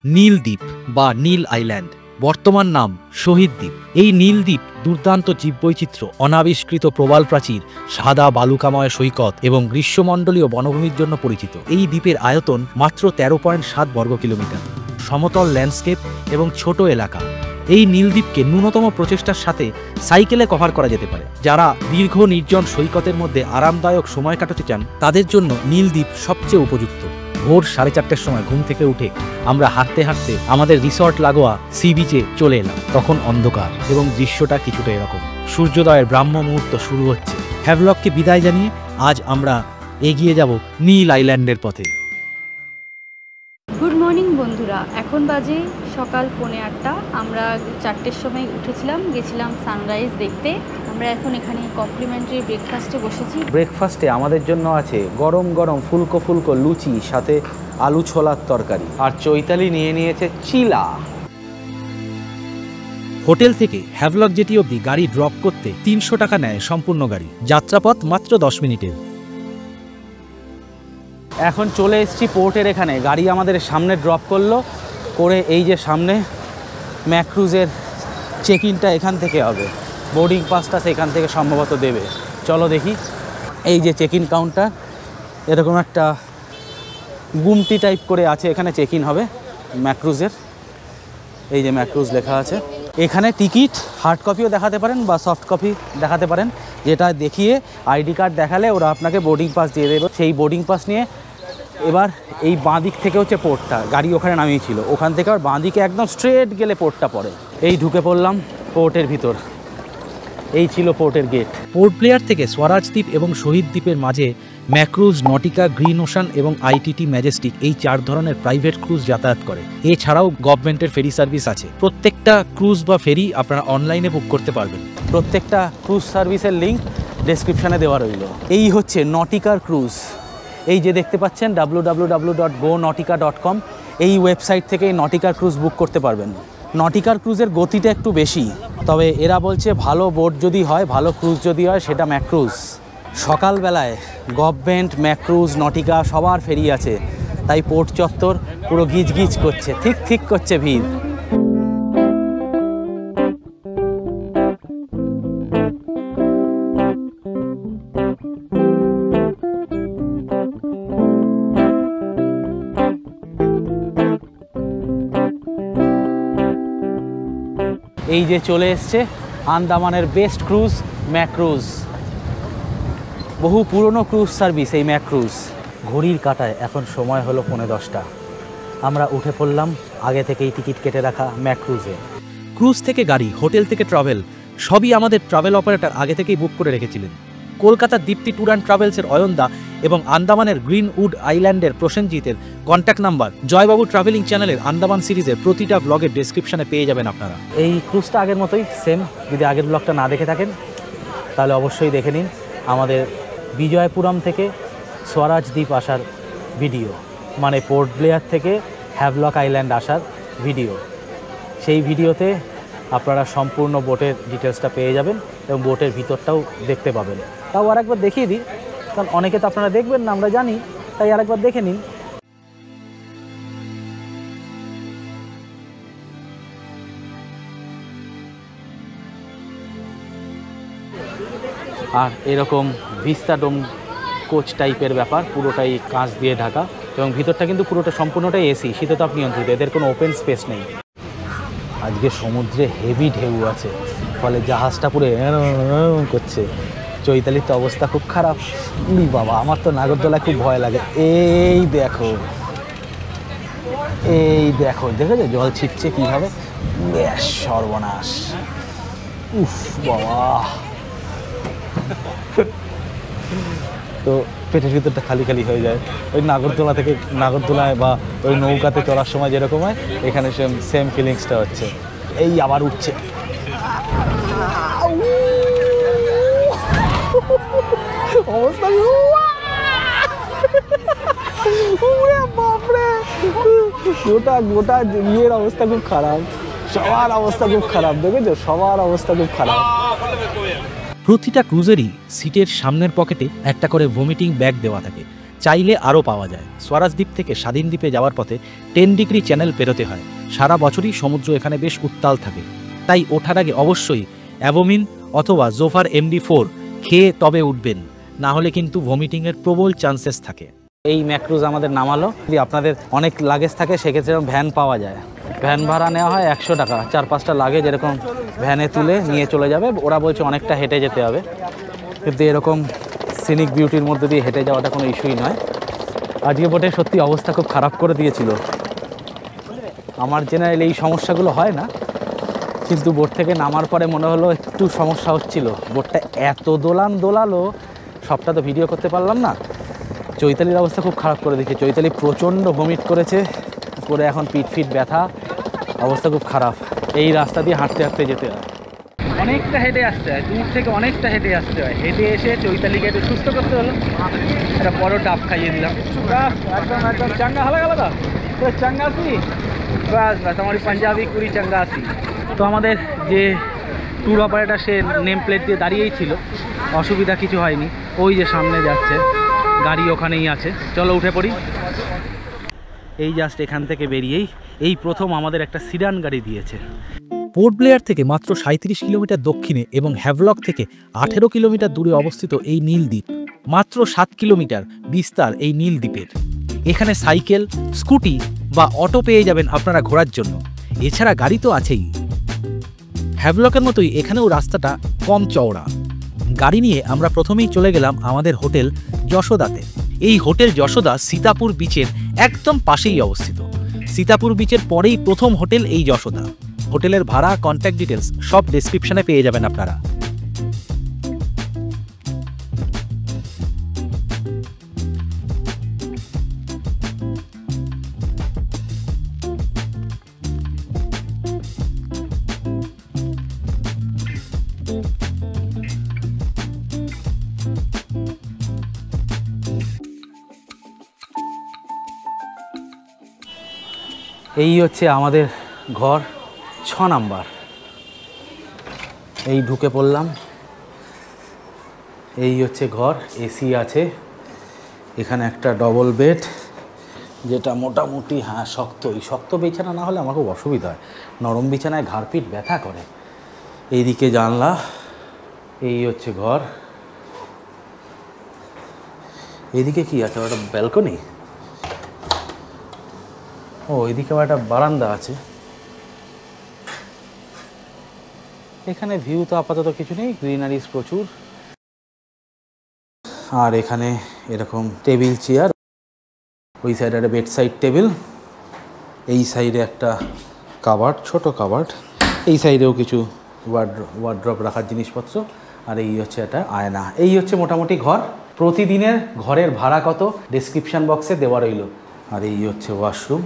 নীল দ্বীপ বা নীল আইল্যান্ড, বর্তমান নাম শহীদ দ্বীপ। এই নীল দ্বীপ দুর্দান্ত জীববৈচিত্র্য, অনাবিষ্কৃত প্রবাল প্রাচীর, সাদা বালুকাময় সৈকত এবং গ্রীষ্মমণ্ডলীয় বনভূমির জন্য পরিচিত। এই দ্বীপের আয়তন মাত্র 13.7 বর্গ কিলোমিটার, সমতল ল্যান্ডস্কেপ এবং ছোট এলাকা। এই নীলদ্বীপকে ন্যূনতম প্রচেষ্টার সাথে সাইকেলে কভার করা যেতে পারে। যারা দীর্ঘ নির্জন সৈকতের মধ্যে আরামদায়ক সময় কাটাতে চান তাদের জন্য নীলদ্বীপ সবচেয়ে উপযুক্ত। ভোর 4:30টার সময় ঘুম থেকে উঠে আমরা হাঁটতে হাঁটতে আমাদের রিসর্ট লাগোয়া সি বিচে চলে এলাম। তখন অন্ধকার এবং দৃশ্যটা কিছুটা এরকম। সূর্যোদয়ের ব্রাহ্ম মুহূর্ত শুরু হচ্ছে। হ্যাভলককে বিদায় জানিয়ে আজ আমরা এগিয়ে যাব নীল আইল্যান্ডের পথে। গুড মর্নিং বন্ধুরা, এখন বাজে সকাল 8:45। আমরা 4টের সময় উঠেছিলাম, গেছিলাম সানরাইজ দেখতে। আমরা এখন এখানে কমপ্লিমেন্টারি ব্রেকফাস্টে বসেছি। ব্রেকফাস্টে আমাদের জন্য আছে গরম গরম ফুলকো ফুলকো লুচি, সাথে আলু ছোলার তরকারি, আর চৈতালি নিয়ে নিয়েছে চিলা। হোটেল থেকে হ্যাভলক জেটি অবধি গাড়ি ড্রপ করতে 300 টাকা নেয় সম্পূর্ণ গাড়ি। যাত্রাপথ মাত্র 10 মিনিটের। এখন চলে এসেছি পোর্টের এখানে। গাড়ি আমাদের সামনে ড্রপ করে এই যে সামনে ম্যাক্রুজের চেক ইনটা এখান থেকে হবে, বোর্ডিং পাসটা সেখান থেকে সম্ভবত দেবে। চলো দেখি। এই যে চেক ইন কাউন্টার, এরকম একটা গুমটি টাইপ করে আছে, এখানে চেক ইন হবে ম্যাক্রুজের। এই যে ম্যাক্রুজ লেখা আছে। এখানে টিকিট হার্ড কপিও দেখাতে পারেন বা সফট কপি দেখাতে পারেন, যেটা দেখিয়ে আইডি কার্ড দেখালে ওরা আপনাকে বোর্ডিং পাস দিয়ে দেবে। সেই বোর্ডিং পাস নিয়ে এবার এই বাঁ দিক থেকে হচ্ছে পোর্টটা, গাড়ি ওখানে নামিয়েছিল, ওখান থেকে আর বাঁ দিকে একদম স্ট্রেট গেলে পোর্টটা পড়ে। এই ঢুকে পড়লাম পোর্টের ভিতর। এই ছিল পোর্টের গেট। পোর্ট ব্লেয়ার থেকে স্বরাজ দ্বীপ এবং শহীদ দ্বীপের মাঝে ম্যাক্রুজ, নটিকা, গ্রিন ওশান এবং আইটিটি ম্যাজেস্টিক, এই 4 ধরনের প্রাইভেট ক্রুজ যাতায়াত করে। এছাড়াও গভর্নমেন্টের ফেরি সার্ভিস আছে। প্রত্যেকটা ক্রুজ বা ফেরি আপনারা অনলাইনে বুক করতে পারবেন। প্রত্যেকটা ক্রুজ সার্ভিসের লিঙ্ক ডেসক্রিপশানে দেওয়া রইল। এই হচ্ছে নটিকার ক্রুজ। এই যে দেখতে পাচ্ছেন www.gonautica.com, এই ওয়েবসাইট থেকে এই নটিকার ক্রুজ বুক করতে পারবেন। নটিকার ক্রুজের গতিটা একটু বেশি, তবে এরা বলছে ভালো বোট যদি হয়, ভালো ক্রুজ যদি হয়, সেটা ম্যাক্রুজ। সকালবেলায় গভর্নমেন্ট, ম্যাক্রুজ, নটিকা সবার ফেরি আছে, তাই পোর্ট চত্বর পুরো গিজ গিজ করছে, ঠিক করছে ভিড়। এই যে চলে এসছে আন্দামানের বেস্ট ক্রুজ ম্যাক্রুজ। বহু পুরনো ক্রুজ সার্ভিস এই ম্যাক্রুজ। ঘড়ির কাঁটায় এখন সময় হলো 10:15। আমরা উঠে পড়লাম আগে থেকেই টিকিট কেটে রাখা ম্যাক্রুজে। ক্রুজ থেকে গাড়ি, হোটেল থেকে ট্রাভেল, সবই আমাদের ট্রাভেল অপারেটর আগে থেকেই বুক করে রেখেছিলেন। কলকাতার দীপ্তি ট্যুর অ্যান্ড ট্রাভেলসের অয়নদা এবং আন্দামানের গ্রিনউড আইল্যান্ডের প্রসেনজিতের কন্ট্যাক্ট নাম্বার জয়বাবু ট্রাভেলিং চ্যানেলের আন্দামান সিরিজের প্রতিটা ব্লগের ডেসক্রিপশানে পেয়ে যাবেন আপনারা। এই ক্রুজটা আগের মতোই সেম। যদি আগের ব্লগটা না দেখে থাকেন তাহলে অবশ্যই দেখে নিন। আমাদের বিজয়পুরম থেকে স্বরাজ দ্বীপ আসার ভিডিও, মানে পোর্ট ব্লেয়ার থেকে হ্যাভলক আইল্যান্ড আসার ভিডিও। সেই ভিডিওতে আপনারা সম্পূর্ণ বোটের ডিটেলসটা পেয়ে যাবেন এবং বোটের ভিতরটাও দেখতে পাবেন। তাও আরেকবার দেখিয়ে দিই, কারণ অনেকে তো আপনারা দেখবেন না, আমরা জানি, তাই আরেকবার দেখে নিন। আর এরকম ভিস্তাডোম কোচ টাইপের ব্যাপার, পুরোটাই কাঁচ দিয়ে ঢাকা এবং ভিতরটা কিন্তু পুরোটা সম্পূর্ণটাই এসি, শীততাপ নিয়ন্ত্রিত, এদের কোনো ওপেন স্পেস নেই। আজকে সমুদ্রে হেভি ঢেউ আছে, ফলে জাহাজটা পুরো করছে। চৈতালির তো অবস্থা খুব খারাপ। বাবা, আমার তো নাগরদোলায় খুব ভয় লাগে। এই দেখো দেখেছো জল ছিটছে কীভাবে, বেশ সর্বনাশ। উফ বাবা, তো পেটের ভিতরটা খালি খালি হয়ে যায়। ওই নাগরদোলায় বা ওই নৌকাতে চড়ার সময় যেরকম হয়, এখানে সেম ফিলিংসটা হচ্ছে। এই আবার উঠছে। অবস্থা গোটা ইয়ের অবস্থা খুব খারাপ, সবার অবস্থা খুব খারাপ। দেখেছো, সবার অবস্থা খুব খারাপ। প্রতিটা ক্রুজেরই সিটের সামনের পকেটে একটা করে ভমিটিং ব্যাগ দেওয়া থাকে। চাইলে আরও পাওয়া যায়। স্বরাজ দ্বীপ থেকে স্বাধীন দ্বীপে যাওয়ার পথে 10 ডিগ্রি চ্যানেল পেরোতে হয়। সারা বছরই সমুদ্র এখানে বেশ উত্তাল থাকে, তাই ওঠার আগে অবশ্যই অ্যাভোমিন অথবা জোফার MD4 খেয়ে তবে উঠবেন, না হলে কিন্তু ভমিটিংয়ের প্রবল চান্সেস থাকে। এই ম্যাক্রুজ আমাদের নামালো। যদি আপনাদের অনেক লাগেজ থাকে সেক্ষেত্রে ভ্যান পাওয়া যায়, ভ্যান ভাড়া নেওয়া হয় 100 টাকা। 4-5টা লাগেজ এরকম ভ্যানে তুলে নিয়ে চলে যাবে। ওরা বলছে অনেকটা হেঁটে যেতে হবে, কিন্তু এরকম সিনিক বিউটির মধ্যে দিয়ে হেঁটে যাওয়াটা কোনো ইস্যুই নয়। আজকে বোটে সত্যি অবস্থা খুব খারাপ করে দিয়েছিল। আমার জেনারেল এই সমস্যাগুলো হয় না, কিন্তু বোট থেকে নামার পরে মনে হলো একটু সমস্যা হচ্ছিল। বোটটা এত দোলালো, সবটা তো ভিডিও করতে পারলাম না। চৈতালির অবস্থা খুব খারাপ করে দিয়েছে। চৈতালি প্রচণ্ড ভমিট করেছে, করে এখন পিঠ ব্যথা, অবস্থা খুব খারাপ। এই রাস্তা দিয়ে হাঁটতে হাঁটতে যেতে হয়, অনেকটা হেঁটে আসতে হয়, দূর থেকে অনেকটা হেঁটে আসতে হয়। হেঁটে এসে চৈতালিকে একটু সুস্থ করতে হলো। একটা বড় ডাব খাইয়ে দিলাম। একদম চাঙ্গা হালা গেল তো চাঙ্গা আসি, বাস আমার পাঞ্জাবি কুড়ি চাঙ্গা আসি। তো আমাদের যে ট্যুর অপারেটর সে নেম প্লেট দিয়ে দাঁড়িয়েই ছিল, অসুবিধা কিছু হয়নি। ওই যে সামনে যাচ্ছে গাড়ি, ওখানেই আছে। চলো উঠে পড়ি। এই জাস্ট এখান থেকে বেরিয়েই এই প্রথম আমাদের একটা সিডান গাড়ি দিয়েছে। পোর্ট ব্লেয়ার থেকে মাত্র 37 কিলোমিটার দক্ষিণে এবং হ্যাভলক থেকে 18 কিলোমিটার দূরে অবস্থিত এই নীল দ্বীপ। মাত্র 7 কিলোমিটার বিস্তার এই নীল দ্বীপের। এখানে সাইকেল, স্কুটি বা অটো পেয়ে যাবেন আপনারা ঘোরার জন্য, এছাড়া গাড়ি তো আছেই। হ্যাভলকের মতোই এখানেও রাস্তাটা কম চওড়া। গাড়ি নিয়ে আমরা প্রথমেই চলে গেলাম আমাদের হোটেল যশোদাতে। এই হোটেল যশোদা সীতাপুর বিচের একদম পাশেই অবস্থিত। সীতাপুর বিচের পরেই প্রথম হোটেল এই যশোদা। হোটেলের ভাড়া, কন্ট্যাক্ট ডিটেলস সব ডেসক্রিপশনে পেয়ে যাবেন আপনারা। এই হচ্ছে আমাদের ঘর 6 নাম্বার। এই ঢুকে পড়লাম। এই হচ্ছে ঘর, এসি আছে। এখানে একটা ডবল বেড, যেটা মোটামুটি শক্ত। এই শক্ত বিছানা না হলে আমার খুব অসুবিধা হয়, নরম বিছানায় ঘাড়পিঠ ব্যথা করে। এইদিকে জানলা। এই হচ্ছে ঘর। এইদিকে কি আছে? একটা ব্যালকনি। ও, এদিকে একটা বারান্দা আছে। এখানে ভিউ তো আপাতত কিছু নেই, গ্রিনারিজ প্রচুর। আর এখানে এরকম টেবিল চেয়ার, ওই সাইডে একটা বেড সাইড টেবিল, এই সাইডে একটা কাবার্ড, ছোট কাবার্ড, এই সাইডেও কিছু ওয়ার্ড্রপ রাখার জিনিসপত্র, আর এই হচ্ছে একটা আয়না। এই হচ্ছে মোটামুটি ঘর। প্রতিদিনের ঘরের ভাড়া কত ডেসক্রিপশন বক্সে দেওয়া রইল। আর এই হচ্ছে ওয়াশরুম।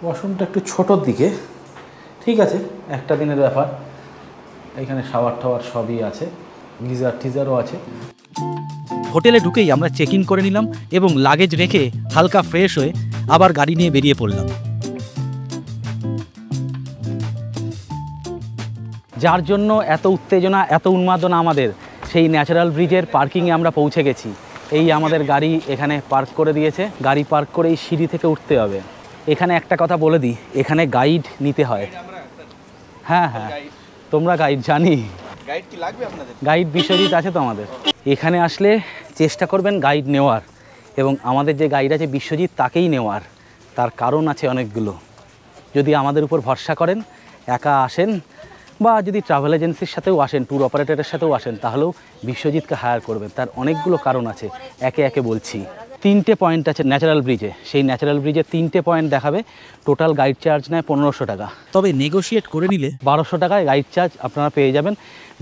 ওয়াশরুমটা একটু ছোটোর দিকে, ঠিক আছে, একটা দিনের ব্যাপার। এখানে শাওয়ার টাওয়ার সবই আছে, গিজার টিজারও আছে। হোটেলে ঢুকেই আমরা চেক ইন করে নিলাম এবং লাগেজ রেখে হালকা ফ্রেশ হয়ে আবার গাড়ি নিয়ে বেরিয়ে পড়লাম। যার জন্য এত উত্তেজনা, এত উন্মাদনা আমাদের, সেই ন্যাচারাল ব্রিজের পার্কিংয়ে আমরা পৌঁছে গেছি। এই আমাদের গাড়ি এখানে পার্ক করে দিয়েছে। গাড়ি পার্ক করে এই সিঁড়ি থেকে উঠতে হবে। এখানে একটা কথা বলে দিই, এখানে গাইড নিতে হয়। হ্যাঁ, তোমরা গাইড, জানি। গাইড কি লাগবে আপনাদের? গাইড বিশ্বজিৎ আছে তো আমাদের। এখানে আসলে চেষ্টা করবেন গাইড নেওয়ার, এবং আমাদের যে গাইড আছে বিশ্বজিৎ, তাকেই নেওয়ার। তার কারণ আছে অনেকগুলো। যদি আমাদের উপর ভরসা করেন, একা আসেন, বা যদি ট্রাভেল এজেন্সির সাথেও আসেন, ট্যুর অপারেটরের সাথেও আসেন, তাহলেও বিশ্বজিৎকে হায়ার করবেন। তার অনেকগুলো কারণ আছে, একে একে বলছি। 3টে পয়েন্ট আছে ন্যাচারাল ব্রিজে। সেই ন্যাচারাল ব্রিজে 3টে পয়েন্ট দেখাবে। টোটাল গাইড চার্জ নেয় 1500 টাকা। তবে নেগোশিয়েট করে নিলে 1200 টাকায় গাইড চার্জ আপনারা পেয়ে যাবেন।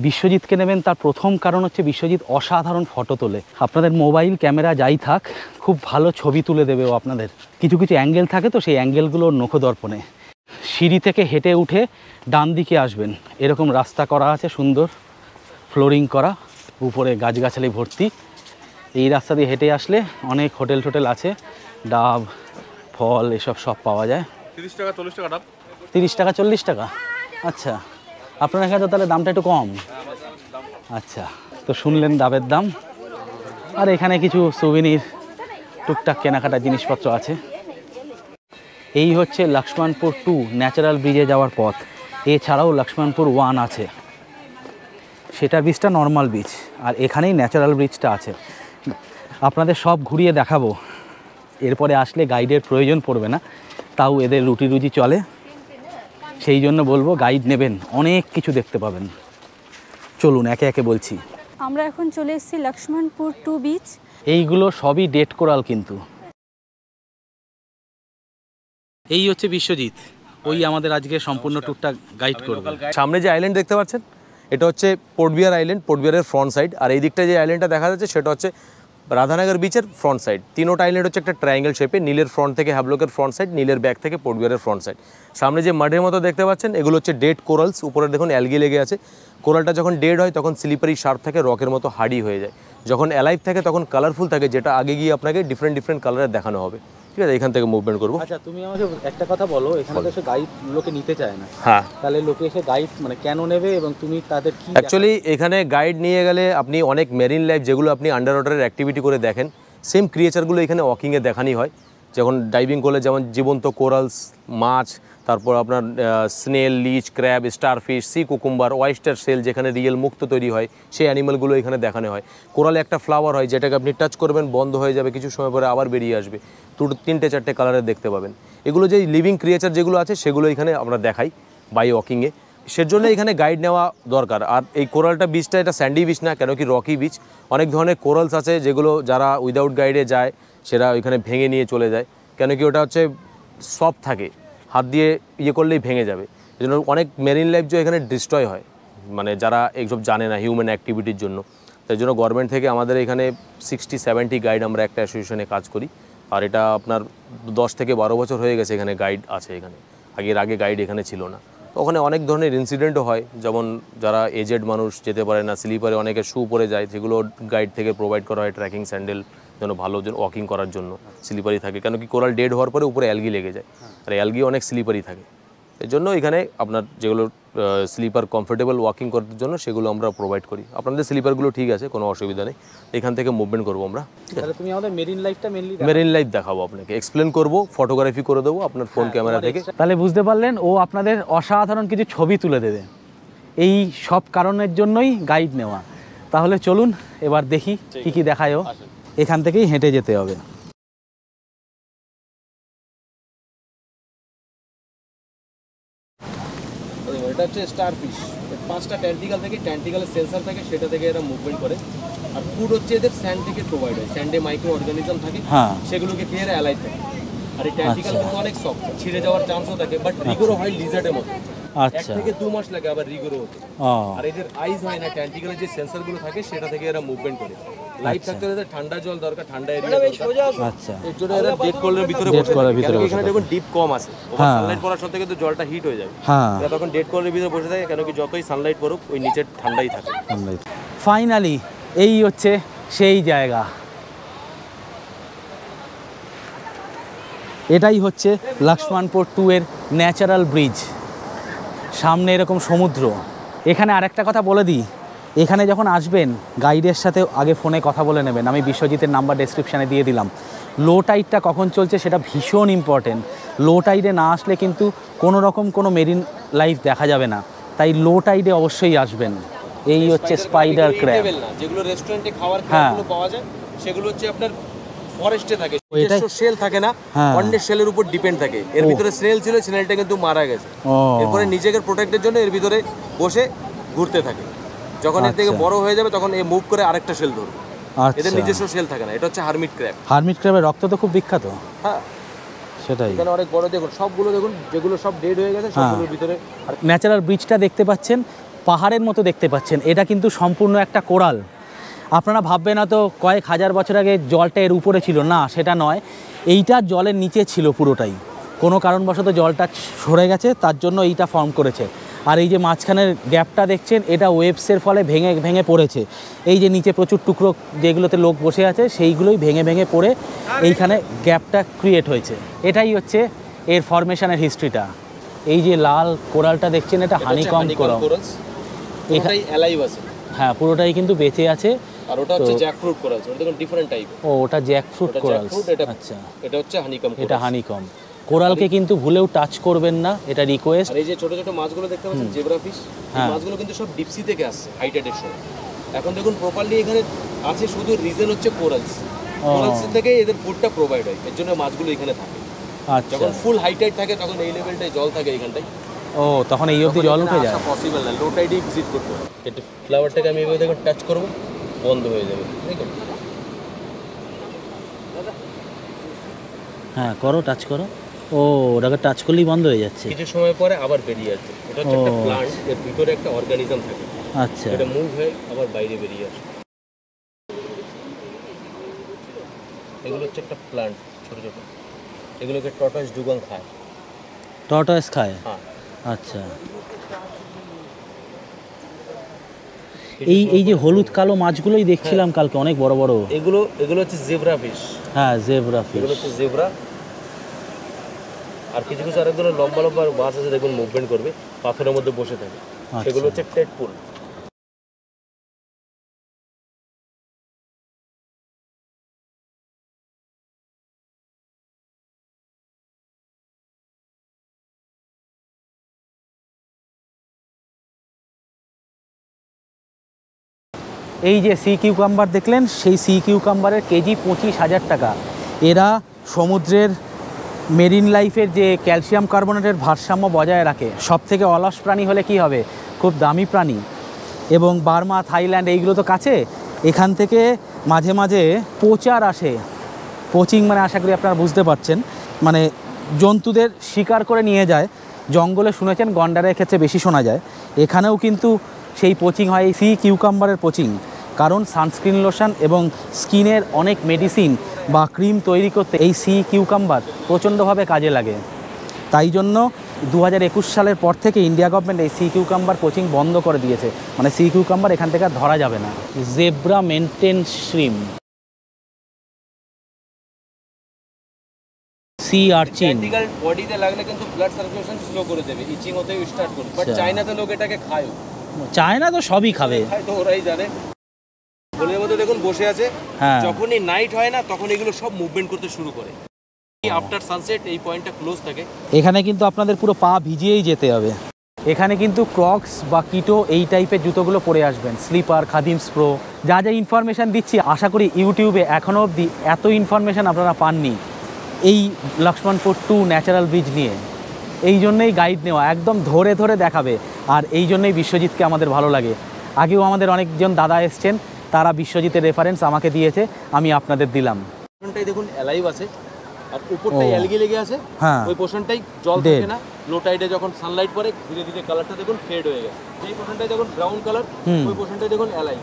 বিশ্বজিৎকে নেবেন, তার প্রথম কারণ হচ্ছে বিশ্বজিৎ অসাধারণ ফটো তোলে। আপনাদের মোবাইল ক্যামেরা যাই থাক, খুব ভালো ছবি তুলে দেবে ও আপনাদের। কিছু কিছু অ্যাঙ্গেল থাকে তো, সেই অ্যাঙ্গেলগুলো নখদর্পণে। সিঁড়ি থেকে হেঁটে উঠে ডান দিকে আসবেন, এরকম রাস্তা করা আছে, সুন্দর ফ্লোরিং করা, উপরে গাছগাছালি ভর্তি। এই রাস্তা দিয়ে হেঁটে আসলে অনেক হোটেল টোটেল আছে, ডাব, ফল, এসব সব পাওয়া যায়। 30 টাকা 40 টাকা ডাব। 30 টাকা 40 টাকা। আচ্ছা, আপনার এখানে তো তাহলে দামটা একটু কম। আচ্ছা, তো শুনলেন ডাবের দাম। আর এখানে কিছু সুভিনির টুকটাক কেনাকাটা জিনিসপত্র আছে। এই হচ্ছে লক্ষ্মণপুর 2 ন্যাচারাল ব্রিজে যাওয়ার পথ। এছাড়াও লক্ষ্মণপুর 1 আছে, সেটা ব্রিজটা নর্মাল ব্রিজ, আর এখানেই ন্যাচারাল ব্রিজটা আছে। আপনাদের সব ঘুরিয়ে দেখাবো, এরপরে আসলে গাইডের প্রয়োজন পড়বে না, তাও এদের রুটি রুজি চলে, সেই জন্য বলবো গাইড নেবেন, অনেক কিছু দেখতে পাবেন। চলুন একে একে বলছি। আমরা এখন চলে এসেছি লক্ষ্মণপুর 2 বিচ। এইগুলো সবই ডেট কোরাল কিন্তু। এই হচ্ছে বিশ্বজিৎ, ওই আমাদের আজকে সম্পূর্ণ ট্যুরটা গাইড করবে। সামনে যে আইল্যান্ড দেখতে পাচ্ছেন এটা হচ্ছে পোর্ট বিয়ার আইল্যান্ড, পোর্ট বিয়ারের ফ্রন্ট সাইড। আর এই দিকটা যে আইল্যান্ডটা দেখা যাচ্ছে সেটা হচ্ছে রাধানগর বিচের ফ্রন্ট সাইড। তিনোটা আইল্যান্ড হচ্ছে একটা ট্রায়াঙ্গেল শেপে, নীলের ফ্রন্ট থেকে হ্যাভলকের ফ্রন্ট সাইড, নীলের ব্যাক থেকে পোর্ট বিয়ারের ফ্রন্ট সাইড। সামনে যে মাঠের মতো দেখতে পাচ্ছেন এগুলো হচ্ছে ডেড কোরালস, উপরে দেখুন অ্যালগি লেগে আছে। কোরালটা যখন ডেড হয় তখন স্লিপারি শার্প থাকে, রকের মতো হার্ডি হয়ে যায়। যখন অ্যালাইভ থাকে তখন কালারফুল থাকে, যেটা আগে গিয়ে আপনাকে ডিফারেন্ট কালারের দেখানো হবে। ঠিক আছে, এখান থেকে মুভমেন্ট করবো। আচ্ছা, তুমি আমাকে একটা কথা বলো, এখানে তো এসে গাইড লোকে নিতে চায় না, হ্যাঁ, তাহলে লোকে এসে গাইড মানে কেন নেবে এবং তুমি তাদের কি? অ্যাকচুয়ালি এখানে গাইড নিয়ে গেলে আপনি অনেক মেরিন লাইফ যেগুলো আপনি আন্ডার ওয়াটারের অ্যাক্টিভিটি করে দেখেন, সেম ক্রিয়েচারগুলো এখানে ওয়াকিংয়ে দেখানি হয়। যখন ডাইভিং করলে যেমন জীবন্ত কোরালস, মাছ, তারপর আপনার snail, leech, crab, starfish, sea cucumber, oyster shell, যেখানে রিয়েল মুক্ত তৈরি হয় সেই অ্যানিমালগুলো এখানে দেখানো হয়। কোরালে একটা ফ্লাওয়ার হয় যেটাকে আপনি টাচ করবেন বন্ধ হয়ে যাবে, কিছু সময় পরে আবার বেরিয়ে আসবে, তিনটে চারটে কালারের দেখতে পাবেন। এগুলো যে লিভিং ক্রিয়েচার যেগুলো আছে সেগুলো এখানে আমরা দেখাই বাই ওয়াকিংয়ে, সেজন্য এখানে গাইড নেওয়া দরকার। আর এই কোরালটা বিচটা এটা স্যান্ডি বিচ না, কেন কি রকি বিচ। অনেক ধরনের কোরালস আছে যেগুলো যারা উইদাউট গাইডে যায় সেটা ওইখানে ভেঙে নিয়ে চলে যায়, কেন কি ওটা হচ্ছে সফট থাকে, হাত দিয়ে ইয়ে করলেই ভেঙে যাবে। এই জন্য অনেক মেরিন লাইফ যে এখানে ডিস্ট্রয় হয়, মানে যারা এইসব জানে না হিউম্যান অ্যাক্টিভিটির জন্য। তাই জন্য গভর্নমেন্ট থেকে আমাদের এখানে 60-70 গাইড আমরা একটা অ্যাসোসিয়েশনে কাজ করি। আর এটা আপনার 10 থেকে 12 বছর হয়ে গেছে এখানে গাইড আছে। এখানে আগে গাইড এখানে ছিল না। তো ওখানে অনেক ধরনের ইনসিডেন্টও হয়, যেমন যারা এজেড মানুষ যেতে পারে না, স্লিপারে অনেকে শু পরে যায়, যেগুলো গাইড থেকে প্রোভাইড করা হয়, ট্রেকিং স্যান্ডেল যেন ভালো ওয়াকিং করার জন্য। স্লিপারি থাকে, কেন কি কোরাল ডেড হওয়ার পরে উপরে অ্যালগি লেগে যায়, আর অ্যালগি অনেক স্লিপারি থাকে। এর জন্য এখানে আপনার যেগুলো স্লিপার কমফোর্টেবল ওয়াকিং করার জন্য সেগুলো আমরা প্রোভাইড করি। আপনাদের স্লিপারগুলো ঠিক আছে, কোনো অসুবিধা নেই। এখান থেকে মুভমেন্ট করবো আমরা। তাহলে তুমি আমাদের মেরিন লাইফটা মেনলি মেরিন লাইফ দেখাবো, আপনাকে এক্সপ্লেন করবো, ফটোগ্রাফি করে দেবো আপনার ফোন ক্যামেরা থেকে। তাহলে বুঝতে পারলেন, ও আপনাদের অসাধারণ কিছু ছবি তুলে দেবে। এই সব কারণের জন্যই গাইড নেওয়া। তাহলে চলুন এবার দেখি কি কি দেখায় ও। এখান থেকেই হেঁটে যেতে হবে। এটা হচ্ছে স্টারফিশ, 5টা ট্যান্টিকাল থেকে, ট্যান্টিকালের সেন্সার থাকে, সেটা থেকে এরা মুভমেন্ট করে। আর ফুড হচ্ছে এদের স্যান্ড থেকে প্রোভাইড হয়, স্যান্ডে মাইক্রো অর্গানিজম থাকে, হ্যাঁ, সেগুলোকে খেয়ে এরা অ্যালাইভ থাকে। আর এই ট্যান্টিকাল কিন্তু অনেক সফট, ছিঁড়ে যাওয়ার চান্সও থাকে, বাট রিগোরও হয় লিজার্ডের মতো। 1 আচ্ছা, থেকে 2 মাস লাগে আবার রিগোরও হতে। ও আর এদের আইজ হয় না, ট্যান্টিকালের যে সেন্সরগুলো থাকে সেটা থেকে এরা মুভমেন্ট করে। লাইফ থাকতে হলে ঠান্ডা জল দরকার, ঠান্ডা এরিয়া দরকার। আচ্ছা, এর জন্য এরা ডেড কোল্ডের ভিতরে Dead বসে cold এর থাকে, ভিতরে কারণ বসে এখানে থাকে। যখন ডিপ কম আছে, হ্যাঁ। সানলাইট পড়ার সাথে কিন্তু জলটা হিট হয়ে যাবে। হ্যাঁ, এরা তখন ডেড কোল্ডের ভিতরে বসে থাকে, কেন কি যতই সানলাইট পড়ুক ওই নিচের ঠান্ডাই থাকে। ফাইনালি এই হচ্ছে সেই জায়গা। এটাই হচ্ছে লক্ষ্মণপুর 2 এর ন্যাচারাল ব্রিজ। সামনে এরকম সমুদ্র। এখানে আরেকটা কথা বলে দিই, এখানে যখন আসবেন গাইডের সাথে আগে ফোনে কথা বলে নেবেন। আমি বিশ্বজিতের নাম্বার ডেসক্রিপশানে দিয়ে দিলাম। লো টাইডটা কখন চলছে সেটা ভীষণ ইম্পর্টেন্ট। লো টাইডে না আসলে কিন্তু কোনো রকম কোনো মেরিন লাইফ দেখা যাবে না, তাই লো টাইডে অবশ্যই আসবেন। এই হচ্ছে স্পাইডার ক্র্যাব, যেগুলো রেস্টুরেন্টে খাওয়ার হ্যাঁ। ক্র্যাবগুলো পাওয়া যায়, সেগুলো হচ্ছে আপনার ফরেস্টে থাকে, এটাই সেল থাকে না, হ্যাঁ। অন্যের সেলের উপর ডিপেন্ড থাকে। এর ভিতরে স্নেল ছিল, স্নেলটা কিন্তু মারা গেছে। ও এরপরে নিজেকে প্রোটেক্টের জন্য এর ভিতরে বসে ঘুরতে থাকে। যখন এর থেকে আচ্ছা। বড় হয়ে যাবে তখন এ মুভ করে আরেকটা সেল ধরবে। এদের আচ্ছা, নিজস্ব সেল থাকে না। এটা হচ্ছে হারমিট ক্র্যাব। হারমিট ক্র্যাবের রক্ত তো খুব বিখ্যাত। হ্যাঁ, সেটাই। এখানে অনেক বড় দেখুন, সবগুলো দেখুন যেগুলো সব ডেড হয়ে গেছে সবগুলোর ভিতরে। আর ন্যাচারাল ব্রিজটা দেখতে পাচ্ছেন, পাহাড়ের মতো দেখতে পাচ্ছেন। এটা কিন্তু সম্পূর্ণ একটা কোরাল। আপনারা ভাববেন না তো কয়েক হাজার বছর আগে জলটা এর উপরে ছিল, না সেটা নয়। এইটা জলের নিচে ছিল পুরোটাই, কোনো কারণবশত জলটা সরে গেছে, তার জন্য এইটা ফর্ম করেছে। আর এই যে মাঝখানের গ্যাপটা দেখছেন, এটা ওয়েভসের ফলে ভেঙে ভেঙে পড়েছে। এই যে নিচে প্রচুর টুকরো যেগুলোতে লোক বসে আছে সেইগুলোই ভেঙে ভেঙে পড়ে এইখানে গ্যাপটা ক্রিয়েট হয়েছে। এটাই হচ্ছে এর ফরমেশনের হিস্ট্রিটা। এই যে লাল কোরালটা দেখছেন, এটা হানিকম কোরাল। এটাই অ্যালাইভ আছে। হ্যাঁ, পুরোটাই কিন্তু বেঁচে আছে। আর ওটা হচ্ছে জ্যাকফ্রুট কোরালস, ওটা দেখুন ডিফারেন্ট টাইপ। ও ওটা জ্যাকফ্রুট কোরালস, এটা আচ্ছা। এটা হচ্ছে হানিকম, এটা হানিকম। কোরালকে কিন্তু ভুলেও টাচ করবেন না, এটা রিকোয়েস্ট। আর এই যে ছোট ছোট মাছগুলো দেখতে পাচ্ছেন জেব্রা ফিশ, এই মাছগুলো কিন্তু সব ডিপসি থেকে আসছে হাই টাইডের সময়। এখন দেখুন প্রপারলি এখানে আছে, শুধু রিজন হচ্ছে কোরালস। কোরালস থেকে এদের ফুডটা প্রোভাইড হয়, এর জন্য মাছগুলো এখানে থাকে। আচ্ছা, যখন ফুল হাই টাইড থাকে তখন এই লেভেলটায় জল থাকে এইখানটায়। ও তখন এই অবধি জল উঠে যায়? পসিবল না, লো টাইডে ভিজিট করতে হবে। একটু ফ্লাওয়ারটাকে আমি এভাবে দেখুন টাচ করব, বন্ধ হয়ে যাবে, দেখুন। হ্যাঁ করো, টাচ করো। ও ওটাকে টাচ করলেই বন্ধ হয়ে যাচ্ছে। কিছু সময় পরে আবার বেরিয়ে আসবে। এটা হচ্ছে একটা প্লান্ট, এর ভিতরে একটা অর্গানিজম থাকে। আচ্ছা, এটা মুভ হয়ে আবার বাইরে বেরিয়ে আসে। এগুলো হচ্ছে একটা প্লান্ট, ছোট ছোট, এগুলোকে টর্টয়েস ডুগং খায়। টর্টয়েস খায়? হ্যাঁ। আচ্ছা, এই যে হলুদ কালো মাছগুলোই দেখছিলাম কালকে, অনেক বড় বড়। এগুলো হচ্ছে জেব্রা ফিশ। হ্যাঁ জেব্রা ফিশ, এগুলো হচ্ছে জেব্রা। আর কিছু কিছু আরেক ধরনের লম্বা লম্বা মাছ আছে, দেখুন মুভমেন্ট করবে, পাথরের মধ্যে বসে থাকে। সেগুলো হচ্ছে টেডপুল। এই যে সি কিউকাম্বার দেখলেন, সেই সি কিউকাম্বারের কেজি 25,000 টাকা। এরা সমুদ্রের মেরিন লাইফের যে ক্যালসিয়াম কার্বনেটের ভারসাম্য বজায় রাখে। সব থেকে অলস প্রাণী হলে কি হবে, খুব দামি প্রাণী। এবং বার্মা, থাইল্যান্ড এইগুলো তো কাছে, এখান থেকে মাঝে মাঝে পোচার আসে। পোচিং মানে আশা করি আপনারা বুঝতে পারছেন, মানে জন্তুদের শিকার করে নিয়ে যায়। জঙ্গলে শুনেছেন, গন্ডারের ক্ষেত্রে বেশি শোনা যায়। এখানেও কিন্তু সেই পোচিং হয়, এই সি কিউকাম্বারের পোচিং। কারণ সানস্ক্রিন লোশন এবং স্কিনের অনেক মেডিসিন বা ক্রিম তৈরি করতে এই সি কিউকাম্বার প্রচণ্ডভাবে কাজে লাগে। তাই জন্য 2021 সালের পর থেকে ইন্ডিয়া গভর্নমেন্ট এই সি কিউকাম্বার কোচিং বন্ধ করে দিয়েছে। মানে সি কিউকাম্বার এখান থেকে আর ধরা যাবে না। Zebra mantis shrimp, sea urchin. ক্যান্টিকাল বডিতে লাগলে কিন্তু ব্লাড সার্কুলেশন স্লো করে দেবে, ইচিং হতে স্টার্ট করবে। বাট চায়নাতে লোক এটাকে খায়। চায়না তো সবই খাবে, খায় তো ওরাই জানে। হোলের মধ্যে দেখুন বসে আছে, যখনই নাইট হয় না তখন এগুলো সব মুভমেন্ট করতে শুরু করে। আফটার সানসেট এই পয়েন্টটা ক্লোজ থাকে। এখানে কিন্তু আপনাদের পুরো পা ভিজিয়েই যেতে হবে। এখানে কিন্তু ক্রক্স বা কিটো এই টাইপের জুতোগুলো পরে আসবেন, স্লিপার, খাদিমস প্রো। যা যা ইনফরমেশান দিচ্ছি, আশা করি ইউটিউবে এখনও অবধি এত ইনফরমেশান আপনারা পাননি এই লক্ষ্মণপুর 2 ন্যাচারাল ব্রিজ নিয়ে। এই জন্যই গাইড নেওয়া, একদম ধরে ধরে দেখাবে। আর এই জন্যই বিশ্বজিৎকে আমাদের ভালো লাগে। আগেও আমাদের অনেকজন দাদা এসছেন, তারা বিশ্বজিতের রেফারেন্স আমাকে দিয়েছে, আমি আপনাদের দিলাম। পোর্শনটাই দেখুন অ্যালাইভ আছে, আর উপরটাই অ্যালগি লেগে আছে। হ্যাঁ, ওই পোর্শনটাই জল থাকে না। লো টাইডে যখন সানলাইট পড়ে ধীরে ধীরে কালারটা দেখুন ফেড হয়ে গেছে। এই পোর্শনটাই দেখুন ব্রাউন কালার, ওই পোর্শনটাই দেখুন অ্যালাইভ।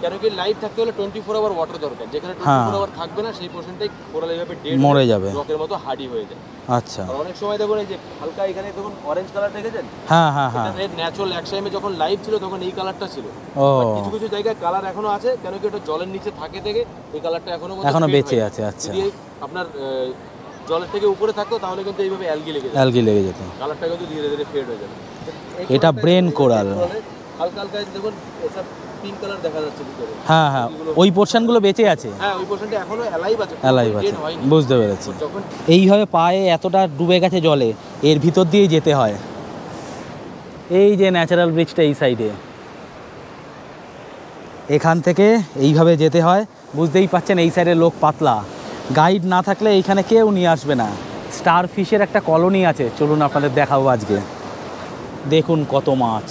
কেন কি লাইভ থাকতে হলে 24 আওয়ার ওয়াটার দরকার। যেখানে 24 আওয়ার থাকবে না সেই পোর্শনটাই কোরাল এইভাবে ডেড মরে যাবে, ব্লকের মতো হার্ডি হয়ে যায়। আচ্ছা, আর অনেক সময় দেখুন এই যে হালকা এখানে দেখুন অরেঞ্জ কালার দেখেছেন? হ্যাঁ হ্যাঁ হ্যাঁ, এটা ন্যাচারাল এক টাইমে যখন লাইভ ছিল তখন এই কালারটা ছিল। ও কিছু কিছু জায়গায় কালার এখনো আছে, কেন কি ওটা জলের নিচে থাকে থেকে এই কালারটা এখনো বেঁচে আছে। আচ্ছা, যদি আপনার জলের থেকে উপরে থাকতো তাহলে কিন্তু এইভাবে অ্যালগি লেগে যেত, কালারটা কিন্তু ধীরে ধীরে ফেড হয়ে যাবে। এটা ব্রেন কোরাল। হালকা হালকা দেখুন এসব পিঙ্ক কালার দেখা যাচ্ছে ভিতরে। হ্যাঁ হ্যাঁ, ওই পোর্শনগুলো বেঁচে আছে। হ্যাঁ, ওই পোর্শনটা এখনো অ্যালাইভ আছে, বুঝতে পেরেছি। যখন এইভাবে পায়ে এতটা ডুবে গেছে জলে, এর ভিতর দিয়েই যেতে হয়। এই যে ন্যাচারাল ব্রিজটা এই সাইডে, এখান থেকে এইভাবে যেতে হয়। বুঝতেই পাচ্ছেন এই সাইডে লোক পাতলা, গাইড না থাকলে এইখানে কেউ নিয়ে আসবে না। স্টার ফিশের একটা কলোনি আছে, চলুন আপনাদের দেখাবো আজকে। দেখুন কত মাছ,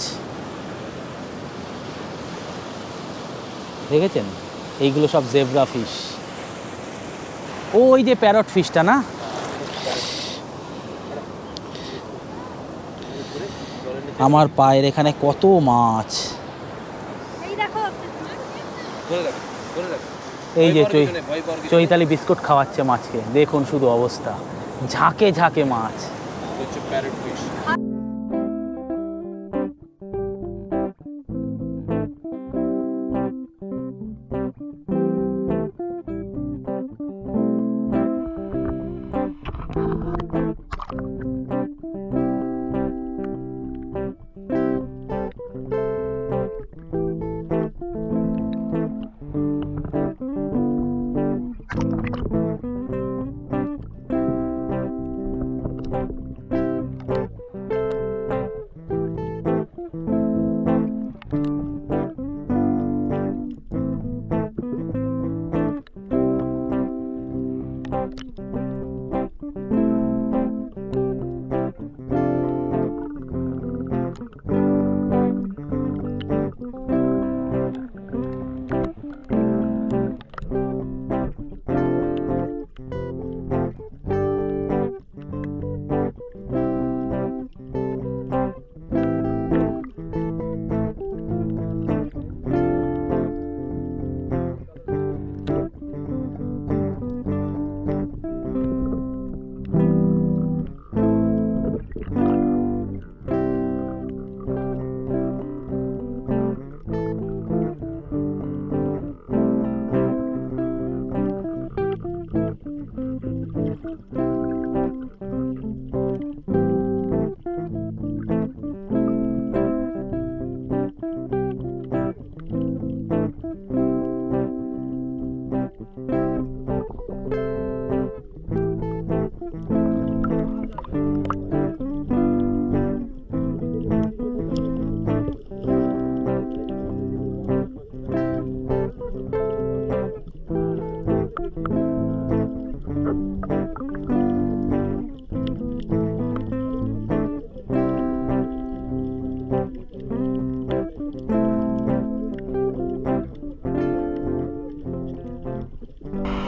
দেখেছেন? এইগুলো সব জেব্রা ফিশ। ওই যে প্যারট ফিশটা না, আমার পায়ের এখানে কত মাছ। এই যে চৈতালি বিস্কুট খাওয়াচ্ছে মাছকে, দেখুন শুধু অবস্থা, ঝাঁকে ঝাঁকে মাছ।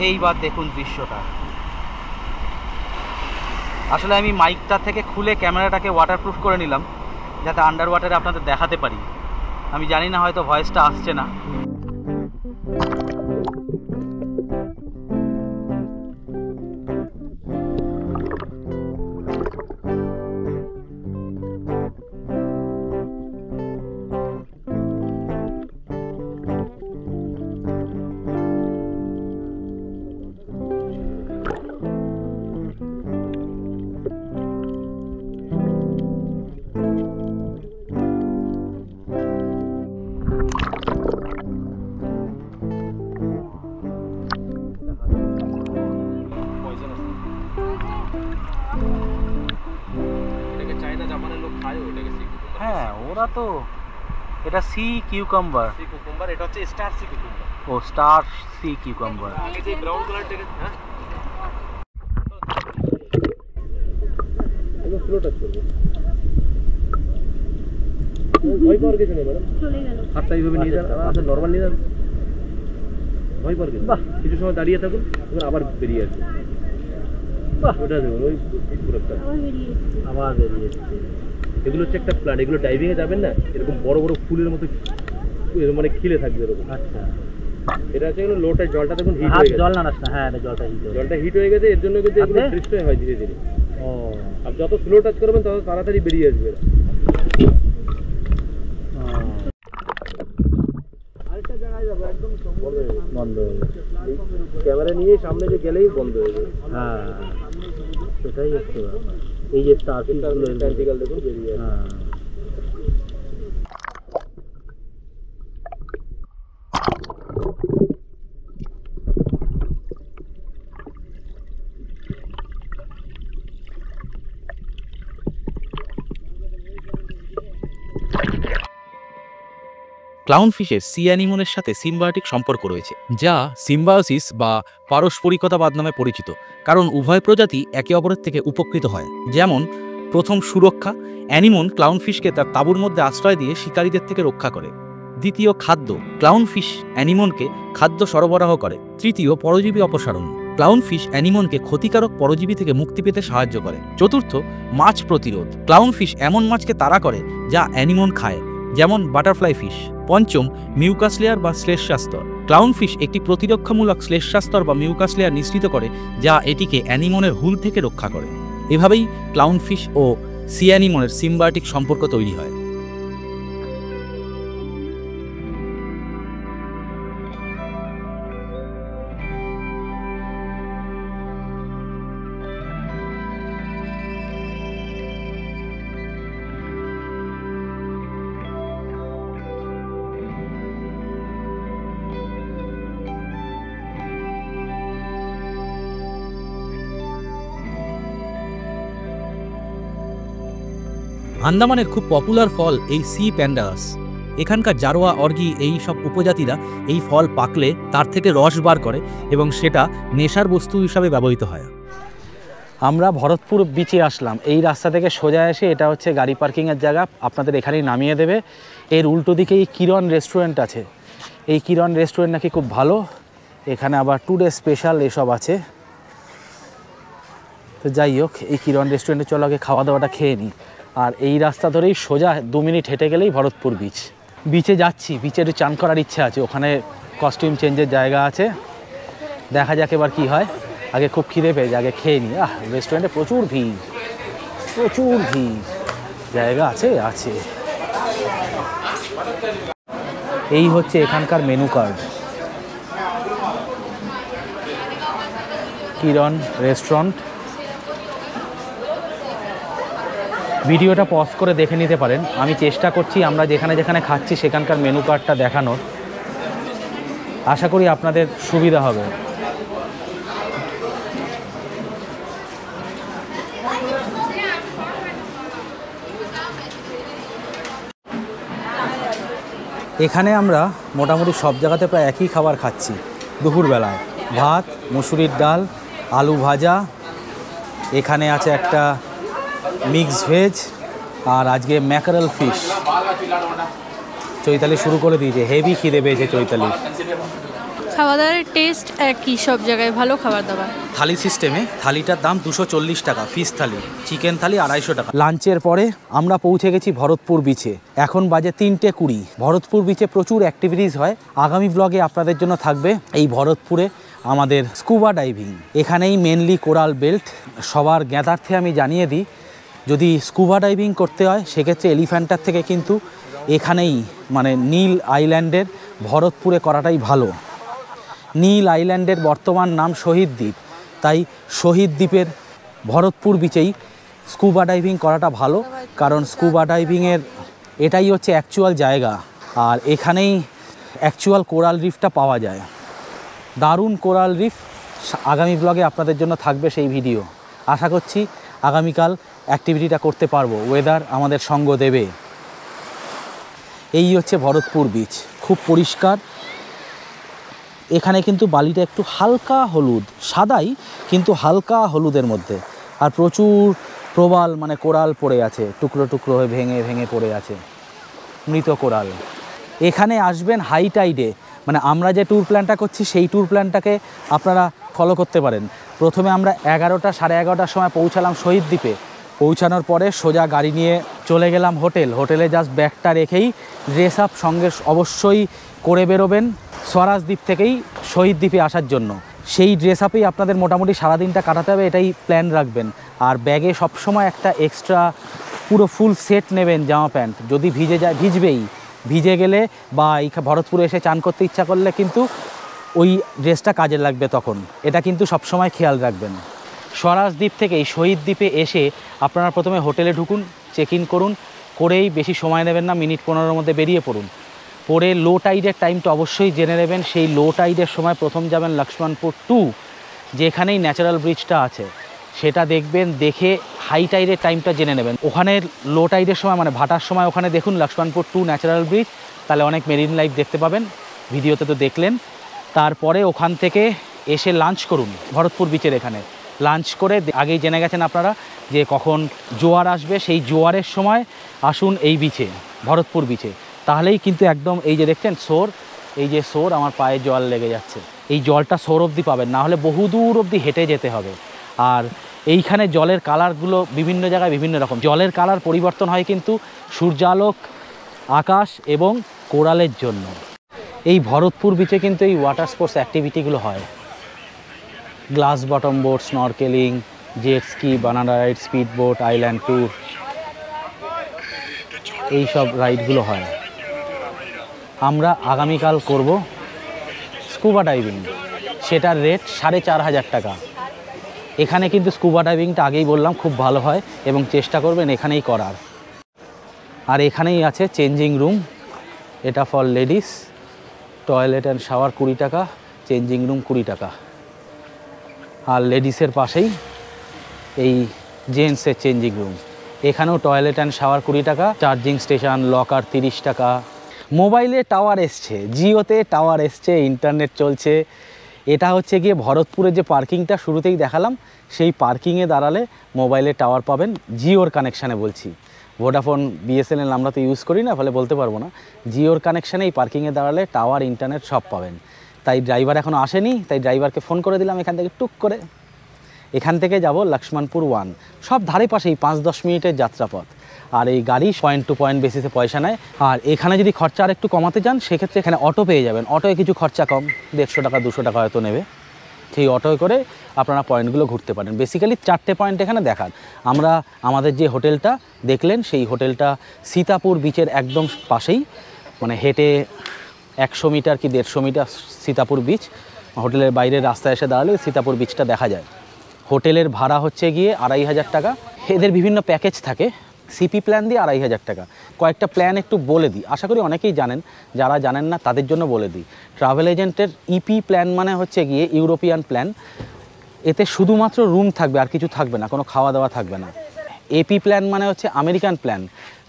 এইবার দেখুন দৃশ্যটা। আসলে আমি মাইকটা থেকে খুলে ক্যামেরাটাকে ওয়াটারপ্রুফ করে নিলাম যাতে আন্ডার ওয়াটারে আপনাদের দেখাতে পারি। আমি জানি না হয়তো ভয়েসটা আসছে না। হ্যাঁ, ওরা তো এটা সি কিউকাম্বার। সি কুকুম্বার, এটা হচ্ছে স্টার সি কুকুম্বার। ও, স্টার সি কিউকাম্বার। আগে যে ব্রাউন কালার থেকে, হ্যাঁ এটা স্লো টাচ করবে। ভয় পাওয়ার কিছু নেই ম্যাডাম, চলে গেল। হাতটা এইভাবে নিয়ে যান, আচ্ছা নরমাল নিয়ে যান, ভয় পাওয়ার কিছু। বাহ, কিছু সময় দাঁড়িয়ে থাকুন, আবার বেরিয়ে আসবে। বাহ, ওটা দেখুন, ওই পুরোটা আবার বেরিয়ে এসছে। এগুলো হচ্ছে একটা প্ল্যান্ট, এগুলো ডাইভিংয়ে যাবেন না, এরকম বড় বড় ফুলের মতো মানে খিলে থাকবে এরকম। আচ্ছা, এটা হচ্ছে এগুলো লোটার জলটা দেখুন হিট হয়ে গেছে। জল না না, হ্যাঁ জলটা হিট হয়ে গেছে, এর জন্য কিন্তু এগুলো ডিস্ট্রয় হয় ধীরে ধীরে। ও, আর যত স্লো টাচ করবেন তত তাড়াতাড়ি বেরিয়ে আসবে। আরেকটা জায়গায় যাবো, একদম বন্ধ হয়ে গেছে। ক্যামেরা নিয়ে সামনে যে গেলেই বন্ধ হয়ে যাবে। হ্যাঁ, সেটাই হচ্ছে ব্যাপার। এই যে স্টারফিশগুলো ট্যান্টিক্যাল দেখুন বেরিয়ে আসবে। হ্যাঁ, ক্লাউনফিশের সি অ্যানিমনের সাথে সিম্বায়োটিক সম্পর্ক রয়েছে, যা সিম্বায়োসিস বা পারস্পরিকতাবাদ নামে পরিচিত, কারণ উভয় প্রজাতি একে অপরের থেকে উপকৃত হয়। যেমন প্রথম, সুরক্ষা। অ্যানিমন ক্লাউনফিশকে তার তাঁবুর মধ্যে আশ্রয় দিয়ে শিকারীদের থেকে রক্ষা করে। দ্বিতীয়, খাদ্য। ক্লাউনফিশ অ্যানিমনকে খাদ্য সরবরাহ করে। তৃতীয়, পরজীবী অপসারণ। ক্লাউনফিশ অ্যানিমনকে ক্ষতিকারক পরজীবী থেকে মুক্তি পেতে সাহায্য করে। চতুর্থ, মাছ প্রতিরোধ। ক্লাউনফিশ এমন মাছকে তাড়া করে যা অ্যানিমন খায়, যেমন বাটারফ্লাই ফিশ। পঞ্চম, মিউকাস লেয়ার বা শ্লেষশাস্তর। ক্লাউনফিশ একটি প্রতিরক্ষামূলক শ্লেষশাস্তর বা মিউকাস লেয়ার নিঃসৃত করে, যা এটিকে অ্যানিমনের হুল থেকে রক্ষা করে। এভাবেই ক্লাউনফিশ ও সি অ্যানিমনের সিম্বায়োটিক সম্পর্ক তৈরি হয়। আন্দামানের খুব পপুলার ফল এই সি প্যান্ডারাস। এখানকার জারোয়া অর্গি এই সব উপজাতিরা এই ফল পাকলে তার থেকে রস বার করে এবং সেটা নেশার বস্তু হিসাবে ব্যবহৃত হয়। আমরা ভরতপুর বিচে আসলাম। এই রাস্তা থেকে সোজা এসে এটা হচ্ছে গাড়ি পার্কিংয়ের জায়গা, আপনাদের এখানেই নামিয়ে দেবে। এর উল্টো দিকেই কিরণ রেস্টুরেন্ট আছে। এই কিরণ রেস্টুরেন্ট নাকি খুব ভালো, এখানে আবার টুডে স্পেশাল এসব আছে। তো যাই হোক, এই কিরণ রেস্টুরেন্টে চলো আগে খাওয়া দাওয়াটা খেয়ে নিই। আর এই রাস্তা ধরেই সোজা 2 মিনিট হেঁটে গেলেই ভরতপুর বিচ। বিচে যাচ্ছি, বিচে একটু চান করার ইচ্ছা আছে, ওখানে কস্টিউম চেঞ্জের জায়গা আছে, দেখা যাক এবার কী হয়। আগে খুব খিদে পেয়েছে, আগে খেয়ে নিই। রেস্টুরেন্টে প্রচুর ভিড়, প্রচুর ভিড়, জায়গা আছে আছে। এই হচ্ছে এখানকার মেনু কার্ড, কিরণ রেস্টুরেন্ট। ভিডিওটা পজ করে দেখে নিতে পারেন। আমি চেষ্টা করছি আমরা যেখানে যেখানে খাচ্ছি সেখানকার মেনু কার্ডটা দেখানোর, আশা করি আপনাদের সুবিধা হবে। এখানে আমরা মোটামুটি সব জায়গাতে প্রায় একই খাবার খাচ্ছি দুপুরবেলায়। ভাত, মুসুরির ডাল, আলু ভাজা, এখানে আছে একটা মিক্স ভেজ, আর আজকে ম্যাকারেল ফিশ। চৈতালি শুরু করে দিয়েছে, হেভি খিদে পেয়েছে চৈতালি। খাওয়া দাওয়ার টেস্ট একই সব জায়গায়, ভালো খাবার দাবার। থালি সিস্টেমে, থালিটার দাম 240 টাকা, ফিশ থালি, চিকেন থালি 250 টাকা। লাঞ্চের পরে আমরা পৌঁছে গেছি ভরতপুর বিচে। এখন বাজে 3:20। ভরতপুর বিচে প্রচুর অ্যাক্টিভিটিস হয়। আগামী ব্লগে আপনাদের জন্য থাকবে এই ভরতপুরে আমাদের স্কুবা ডাইভিং। এখানেই মেনলি কোরাল বেল্ট। সবার জ্ঞাতার্থে আমি জানিয়ে দিই, যদি স্কুবা ডাইভিং করতে হয় সেক্ষেত্রে এলিফ্যান্টার থেকে কিন্তু এখানেই মানে নীল আইল্যান্ডের ভরতপুরে করাটাই ভালো। নীল আইল্যান্ডের বর্তমান নাম শহীদ দ্বীপ, তাই শহীদ দ্বীপের ভরতপুর বিচেই স্কুবা ডাইভিং করাটা ভালো, কারণ স্কুবা ডাইভিংয়ের এটাই হচ্ছে অ্যাকচুয়াল জায়গা। আর এখানেই অ্যাকচুয়াল কোরাল রিফটা পাওয়া যায়, দারুণ কোরাল রিফ। আগামী ব্লগে আপনাদের জন্য থাকবে সেই ভিডিও। আশা করছি আগামীকাল অ্যাক্টিভিটিটা করতে পারবো, ওয়েদার আমাদের সঙ্গ দেবে। এই হচ্ছে ভরতপুর বিচ, খুব পরিষ্কার। এখানে কিন্তু বালিটা একটু হালকা হলুদ, সাদাই কিন্তু হালকা হলুদের মধ্যে, আর প্রচুর প্রবাল মানে কোরাল পড়ে আছে, টুকরো টুকরো হয়ে ভেঙে ভেঙে পড়ে আছে, মৃত কোরাল। এখানে আসবেন হাই টাইডে, মানে আমরা যে ট্যুর প্ল্যানটা করছি সেই ট্যুর প্ল্যানটাকে আপনারা ফলো করতে পারেন। প্রথমে আমরা 11টা সাড়ে 11টার সময় পৌঁছালাম শহীদ দ্বীপে। পৌঁছানোর পরে সোজা গাড়ি নিয়ে চলে গেলাম হোটেলে জাস্ট ব্যাগটা রেখেই ড্রেস আপ সঙ্গে অবশ্যই করে বেরোবেন স্বরাজ দ্বীপ থেকেই শহীদ দ্বীপে আসার জন্য। সেই ড্রেস আপেই আপনাদের মোটামুটি সারাদিনটা কাটাতে হবে, এটাই প্ল্যান রাখবেন। আর ব্যাগে সবসময় একটা এক্সট্রা পুরো ফুল সেট নেবেন জামা প্যান্ট, যদি ভিজে যায় ভিজবেই, ভিজে গেলে বা এই ভরতপুরে এসে চান করতে ইচ্ছা করলে কিন্তু ওই ড্রেসটা কাজে লাগবে তখন, এটা কিন্তু সবসময় খেয়াল রাখবেন। স্বরাজ দ্বীপ থেকে এই শহীদ দ্বীপে এসে আপনারা প্রথমে হোটেলে ঢুকুন, চেক ইন করুন, করেই বেশি সময় নেবেন না, মিনিট 15-এর মধ্যে বেরিয়ে পড়ুন। পরে লো টাইডের টাইমটা অবশ্যই জেনে নেবেন। সেই লো টাইডের সময় প্রথম যাবেন লক্ষ্মণপুর 2, যেখানেই ন্যাচারাল ব্রিজটা আছে সেটা দেখবেন, দেখে হাই টাইডের টাইমটা জেনে নেবেন। ওখানে লো টাইডের সময় মানে ভাটার সময় ওখানে দেখুন লক্ষ্মণপুর 2 ন্যাচারাল ব্রিজ, তাহলে অনেক মেরিন লাইফ দেখতে পাবেন, ভিডিওতে তো দেখলেন। তারপরে ওখান থেকে এসে লাঞ্চ করুন ভরতপুর বিচের এখানে। লাঞ্চ করে আগেই জেনে গেছেন আপনারা যে কখন জোয়ার আসবে, সেই জোয়ারের সময় আসুন এই বিচে, ভরতপুর বিচে। তাহলেই কিন্তু একদম এই যে দেখছেন সোর, এই যে সোর, আমার পায়ে জল লেগে যাচ্ছে, এই জলটা সোর অবধি পাবেন, না হলে বহু দূর অবধি হেঁটে যেতে হবে। আর এইখানে জলের কালারগুলো বিভিন্ন জায়গায় বিভিন্ন রকম, জলের কালার পরিবর্তন হয় কিন্তু সূর্যালোক, আকাশ এবং কোরালের জন্য। এই ভরতপুর বিচে কিন্তু এই ওয়াটার স্পোর্টস অ্যাক্টিভিটিগুলো হয়, glass bottom boat, snorkeling, jet ski, banana ride, speed boat, island tour, এই সব রাইডগুলো হয়। আমরা আগামীকাল করব স্কুবা ডাইভিং, সেটার রেট 4500 টাকা। এখানে কিন্তু স্কুবা ডাইভিংটা আগেই বললাম খুব ভালো হয় এবং চেষ্টা করবেন এখানেই করার। আর এখানেই আছে চেঞ্জিং রুম, এটা for ladies, toilet and shower 20 টাকা, চেঞ্জিং রুম 20 টাকা। আর লেডিসের পাশেই এই জেন্টসের চেঞ্জিং রুম, এখানেও টয়লেট অ্যান্ড শাওয়ার 20 টাকা, চার্জিং স্টেশন লকার 30 টাকা। মোবাইলে টাওয়ার এসছে, জিওতে টাওয়ার এসছে, ইন্টারনেট চলছে। এটা হচ্ছে গিয়ে ভরতপুরের যে পার্কিংটা শুরুতেই দেখালাম, সেই পার্কিংয়ে দাঁড়ালে মোবাইলে টাওয়ার পাবেন জিওর কানেকশানে বলছি। ভোডাফোন বিএসএনএল আমরা তো ইউজ করি না, ফলে বলতে পারবো না। জিওর কানেকশানে এই পার্কিংয়ে দাঁড়ালে টাওয়ার ইন্টারনেট সব পাবেন। তাই ড্রাইভার এখনও আসেনি, তাই ড্রাইভারকে ফোন করে দিলাম এখান থেকে টুক করে। এখান থেকে যাব লক্ষ্মণপুর 1, সব ধারে পাশেই 5-10 মিনিটের যাত্রাপথ। আর এই গাড়ি পয়েন্ট টু পয়েন্ট বেসিসে পয়সা নেয়। আর এখানে যদি খরচা আর একটু কমাতে চান সেক্ষেত্রে এখানে অটো পেয়ে যাবেন। অটোয় কিছু খরচা কম, 150 টাকা 200 টাকা হয়তো নেবে। সেই অটোয় করে আপনারা পয়েন্টগুলো ঘুরতে পারেন। বেসিক্যালি 4টে পয়েন্ট এখানে দেখান। আমরা আমাদের যে হোটেলটা দেখলেন সেই হোটেলটা সীতাপুর বিচের একদম পাশেই, মানে হেঁটে 100 মিটার কি 150 মিটার সীতাপুর বিচ। হোটেলের বাইরের রাস্তায় এসে দাঁড়ালে সীতাপুর বিচটা দেখা যায়। হোটেলের ভাড়া হচ্ছে গিয়ে 2500 টাকা। এদের বিভিন্ন প্যাকেজ থাকে, সিপি প্ল্যান দিয়ে 2500 টাকা। কয়েকটা প্ল্যান একটু বলে দিই, আশা করি অনেকেই জানেন, যারা জানেন না তাদের জন্য বলে দিই। ট্রাভেল এজেন্টের ইপি প্ল্যান মানে হচ্ছে গিয়ে ইউরোপিয়ান প্ল্যান। এতে শুধুমাত্র রুম থাকবে, আর কিছু থাকবে না, কোনো খাওয়া দাওয়া থাকবে না। এপি প্ল্যান মানে হচ্ছে আমেরিকান প্ল্যান,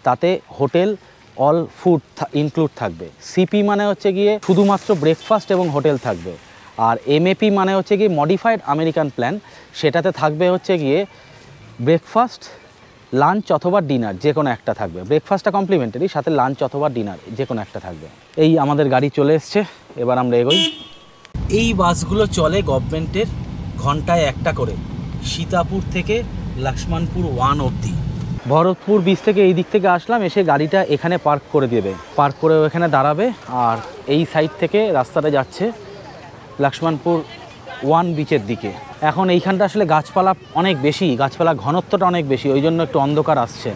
তাতে হোটেল অল ফুড ইনক্লুড থাকবে। সিপি মানে হচ্ছে গিয়ে শুধুমাত্র ব্রেকফাস্ট এবং হোটেল থাকবে। আর এমএপি মানে হচ্ছে গিয়ে মডিফাইড আমেরিকান প্ল্যান, সেটাতে থাকবে হচ্ছে গিয়ে ব্রেকফাস্ট, লাঞ্চ অথবা ডিনার যে কোনো একটা থাকবে। ব্রেকফাস্টটা কমপ্লিমেন্টারি, সাথে লাঞ্চ অথবা ডিনার যে কোনো একটা থাকবে। এই আমাদের গাড়ি চলে এসছে, এবার আমরা এগোই। এই বাসগুলো চলে গভর্নমেন্টের, ঘন্টায় একটা করে, সীতাপুর থেকে লক্ষ্মণপুর 1 অবধি। ভরতপুর বিচ থেকে এই দিক থেকে আসলাম, এসে গাড়িটা এখানে পার্ক করে দেবে, পার্ক করে এখানে দাঁড়াবে। আর এই সাইড থেকে রাস্তাটা যাচ্ছে লক্ষ্মণপুর 1 বিচের দিকে। এখন এইখানটা আসলে গাছপালা অনেক বেশি, গাছপালা ঘনত্বটা অনেক বেশি, ওই জন্য একটু অন্ধকার আসছে।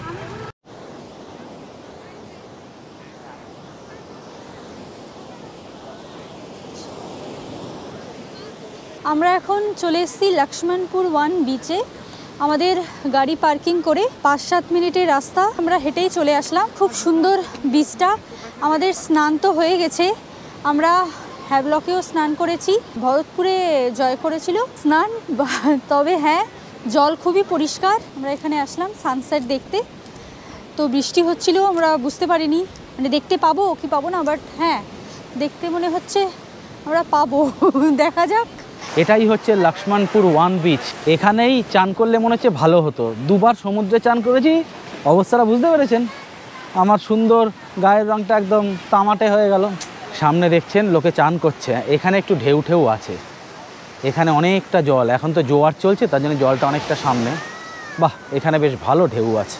আমরা এখন চলে এসেছি লক্ষ্মণপুর 1 বিচে। আমাদের গাড়ি পার্কিং করে 5-7 মিনিটের রাস্তা, আমরা হেঁটেই চলে আসলাম। খুব সুন্দর বিচটা। আমাদের স্নান তো হয়ে গেছে, আমরা হ্যাভলকেও স্নান করেছি, ভরতপুরে জয় করেছিল স্নান। তবে হ্যাঁ, জল খুবই পরিষ্কার। আমরা এখানে আসলাম সানসেট দেখতে। তো বৃষ্টি হচ্ছিল, আমরা বুঝতে পারিনি, মানে দেখতে পাবো কি পাবো না, বাট হ্যাঁ দেখতে মনে হচ্ছে আমরা পাবো। দেখা যাক। এটাই হচ্ছে লক্ষ্মণপুর 1 বিচ। এখানেই চান করলে মনে হচ্ছে ভালো হতো। 2বার সমুদ্রে চান করেছি, অবস্থাটা বুঝতে পেরেছেন। আমার সুন্দর গায়ের রঙটা একদম তামাটে হয়ে গেল। সামনে দেখছেন লোকে চান করছে, এখানে একটু ঢেউ ঢেউ আছে, এখানে অনেকটা জল। এখন তো জোয়ার চলছে, তার জন্য জলটা অনেকটা সামনে। বাহ, এখানে বেশ ভালো ঢেউ আছে।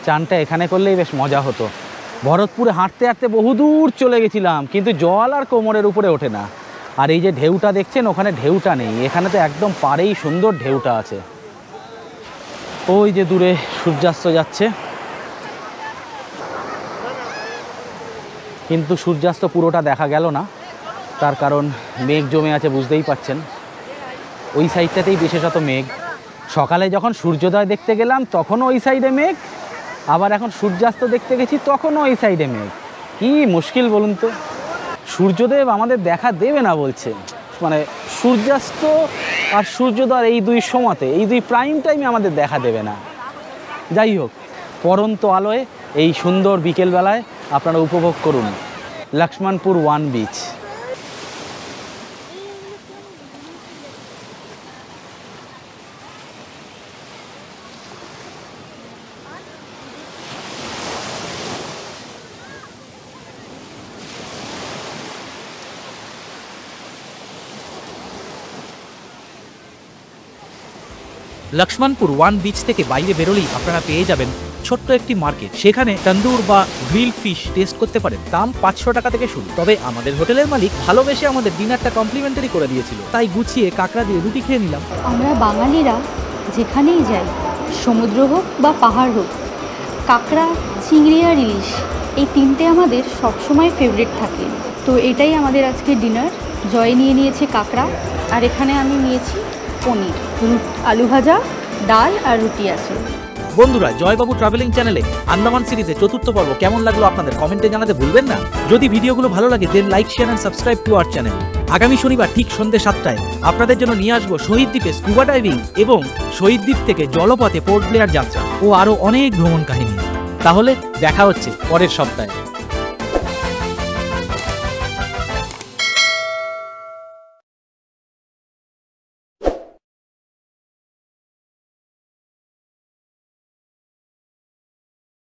চানটা এখানে করলেই বেশ মজা হতো। ভরতপুরে হাঁটতে হাঁটতে বহুদূর চলে গেছিলাম, কিন্তু জল আর কোমরের উপরে ওঠে না। আর এই যে ঢেউটা দেখছেন, ওখানে ঢেউটা নেই, এখানে তো একদম পাড়েই সুন্দর ঢেউটা আছে। ওই যে দূরে সূর্যাস্ত যাচ্ছে, কিন্তু সূর্যাস্ত পুরোটা দেখা গেল না, তার কারণ মেঘ জমে আছে, বুঝতেই পাচ্ছেন। ওই সাইডটাতেই বিশেষত মেঘ। সকালে যখন সূর্যোদয় দেখতে গেলাম তখনও ওই সাইডে মেঘ, আবার এখন সূর্যাস্ত দেখতে গেছি তখনও ওই সাইডে মেঘ। কি মুশকিল বলুন তো, সূর্যদেব আমাদের দেখা দেবে না বলছে। মানে সূর্যাস্ত আর সূর্যোদয় এই 2 সময়তে, এই 2 প্রাইম টাইমে আমাদের দেখা দেবে না। যাই হোক, পরন্ত আলোয় এই সুন্দর বিকেলবেলায় আপনারা উপভোগ করুন লক্ষ্মণপুর 1 বিচ। লক্ষ্মণপুর 1 বিচ থেকে বাইরে বেরোলেই আপনারা পেয়ে যাবেন ছোট্ট একটি মার্কেট। সেখানে তন্দুর বা গ্রিল ফিশ টেস্ট করতে পারেন। দাম 500 টাকা থেকে শুরু। তবে আমাদের হোটেলের মালিক ভালোবেসে আমাদের ডিনারটা কমপ্লিমেন্টারি করে দিয়েছিল, তাই গুছিয়ে কাঁকড়া দিয়ে রুটি খেয়ে নিলাম। আমরা বাঙালিরা যেখানেই যাই, সমুদ্র হোক বা পাহাড় হোক, কাঁকড়া, চিংড়ি আর ইলিশ এই 3টে আমাদের সবসময় ফেভারিট থাকে। তো এটাই আমাদের আজকে ডিনার। জয় নিয়ে নিয়েছে কাঁকড়া, আর এখানে আমি নিয়েছি পনির, আলু ভাজা, ডাল আর রুটি আছে। বন্ধুরা, জয়বাবু ট্রাভেলিং চ্যানেলে আন্দামান সিরিজে চতুর্থ পর্ব কেমন লাগলো আপনাদের কমেন্টে জানাতে ভুলবেন না। যদি ভিডিওগুলো ভালো লাগে then like, share and subscribe to our channel. আগামী শনিবার ঠিক সন্ধ্যে 7টায় আপনাদের জন্য নিয়ে আসবো শহীদ দ্বীপে স্কুবা ডাইভিং এবং শহীদ দ্বীপ থেকে জলপথে পোর্ট ব্লেয়ার যাত্রা ও আরও অনেক ভ্রমণ কাহিনী। তাহলে দেখা হচ্ছে পরের সপ্তাহে।